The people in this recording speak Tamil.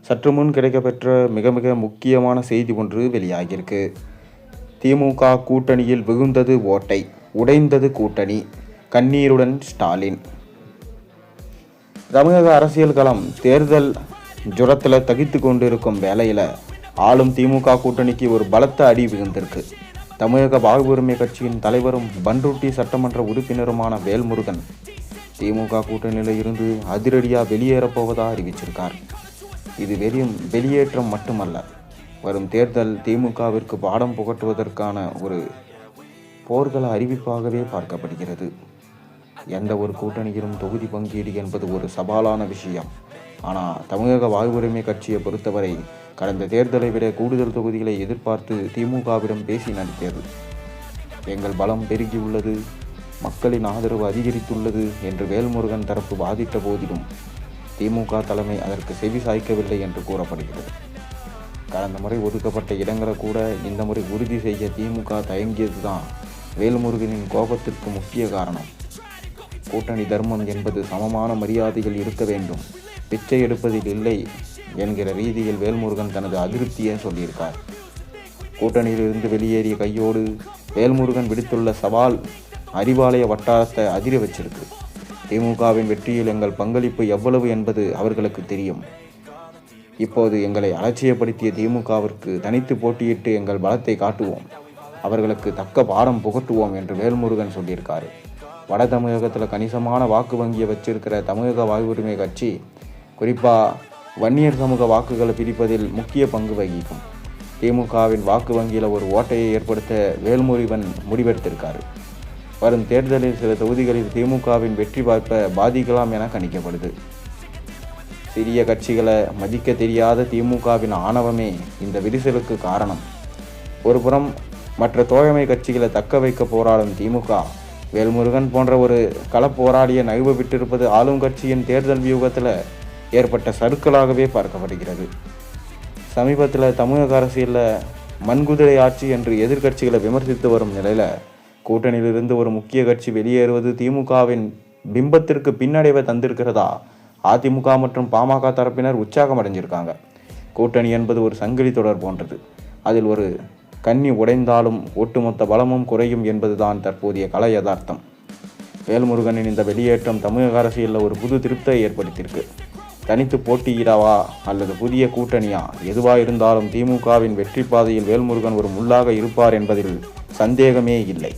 சற்று முன் கிடைக்கப்பெற்ற மிக மிக முக்கியமான செய்தி ஒன்று வெளியாகியிருக்கு. திமுக கூட்டணியில் விழுந்தது ஓட்டை, உடைந்தது கூட்டணி, கண்ணீருடன் ஸ்டாலின். தமிழக அரசியல் களம் தேர்தல் ஜுரத்தில் தகித்து கொண்டிருக்கும் வேளையில் ஆளும் திமுக கூட்டணிக்கு ஒரு பலத்த அடி விழுந்திருக்கு. தமிழக வாழ்வுரிமை கட்சியின் தலைவரும் பண்ருட்டி சட்டமன்ற உறுப்பினருமான வேல்முருகன் திமுக கூட்டணியில் இருந்து அதிரடியாக வெளியேறப்போவதாக அறிவிச்சிருக்கார். இது வெறும் வெளியேற்றம் மட்டுமல்ல, வரும் தேர்தல் திமுகவிற்கு பாடம் புகட்டுவதற்கான ஒரு போர்க்கள அறிவிப்பாகவே பார்க்கப்படுகிறது. எந்த ஒரு கூட்டணியிலும் தொகுதி பங்கீடு என்பது ஒரு சவாலான விஷயம். ஆனால் தமிழக வாழ்வுரிமை கட்சியை பொறுத்தவரை கடந்த தேர்தலை விட கூடுதல் தொகுதிகளை எதிர்பார்த்து திமுகவிடம் பேசி நடத்தியது. எங்கள் பலம் பெருகியுள்ளது, மக்களின் ஆதரவு அதிகரித்துள்ளது என்று வேல்முருகன் தரப்பு வாதிட்ட போதிலும் திமுக தலைமை அதற்கு செவி சாய்க்கவில்லை என்று கூறப்படுகிறது. கடந்த முறை ஒதுக்கப்பட்ட இடங்களை கூட இந்த முறை உறுதி செய்ய திமுக தயங்கியதுதான் வேல்முருகனின் கோபத்திற்கு முக்கிய காரணம். கூட்டணி தர்மம் என்பது சமமான மரியாதைகள் இருக்க வேண்டும், பிச்சை எடுப்பதில் இல்லை என்கிற ரீதியில் வேல்முருகன் தனது அதிருப்தியை சொல்லியிருக்கார். கூட்டணியிலிருந்து வெளியேறிய கையோடு வேல்முருகன் விடுத்துள்ள சவால் அறிவாலய வட்டாரத்தை அதிர வச்சிருக்கு. திமுகவின் வெற்றியில் எங்கள் பங்களிப்பு எவ்வளவு என்பது அவர்களுக்கு தெரியும். இப்போது எங்களை அலட்சியப்படுத்திய திமுகவிற்கு தனித்து போட்டியிட்டு எங்கள் பலத்தை காட்டுவோம், அவர்களுக்கு தக்க பாடம் புகட்டுவோம் என்று வேல்முருகன் சொல்லியிருக்காரு. வட தமிழகத்தில் கணிசமான வாக்கு வங்கியை வச்சிருக்கிற தமிழக வாழ்வுரிமை கட்சி குறிப்பாக வன்னியர் சமூக வாக்குகளை பிரிப்பதில் முக்கிய பங்கு வகிக்கும். திமுகவின் வாக்கு வங்கியில் ஒரு ஓட்டையை ஏற்படுத்த வேல்முருகன் முடிவெடுத்திருக்காரு. வரும் தேர்தலில் சில தொகுதிகளில் திமுகவின் வெற்றி வாய்ப்பை பாதிக்கலாம் என கணிக்கப்படுது. சிறிய கட்சிகளை மதிக்க தெரியாத திமுகவின் ஆணவமே இந்த விரிசலுக்கு காரணம். ஒருபுறம் மற்ற தோழமை கட்சிகளை தக்க வைக்க போராடும் திமுக வேல்முருகன் போன்ற ஒரு களப்போராளியை நழுவ விட்டிருப்பது ஆளும் கட்சியின் தேர்தல் வியூகத்தில் ஏற்பட்ட சறுக்கலாகவே பார்க்கப்படுகிறது. சமீபத்தில் தமிழக அரசியலில் மண்குதிரை ஆட்சி என்று எதிர்கட்சிகளை விமர்சித்து வரும் நிலையில் கூட்டணியிலிருந்து ஒரு முக்கிய கட்சி வெளியேறுவது திமுகவின் பிம்பத்திற்கு பின்னடைவை தந்திருக்கிறதா அதிமுக மற்றும் பாமக தரப்பினர் உற்சாகம் அடைஞ்சிருக்காங்க. கூட்டணி என்பது ஒரு சங்கிலி தொடர் போன்றது. அதில் ஒரு கண்ணி உடைந்தாலும் ஒட்டுமொத்த பலமும் குறையும் என்பதுதான் தற்போதைய கள யதார்த்தம். வேல்முருகனின் இந்த வெளியேற்றம் தமிழக அரசியலில் ஒரு புது திருப்தியை ஏற்படுத்தியிருக்கு. தனித்து போட்டியிடவா அல்லது புதிய கூட்டணியா, எதுவாக இருந்தாலும் திமுகவின் வெற்றி பாதையில் வேல்முருகன் ஒரு முள்ளாக இருப்பார் என்பதில் சந்தேகமே இல்லை.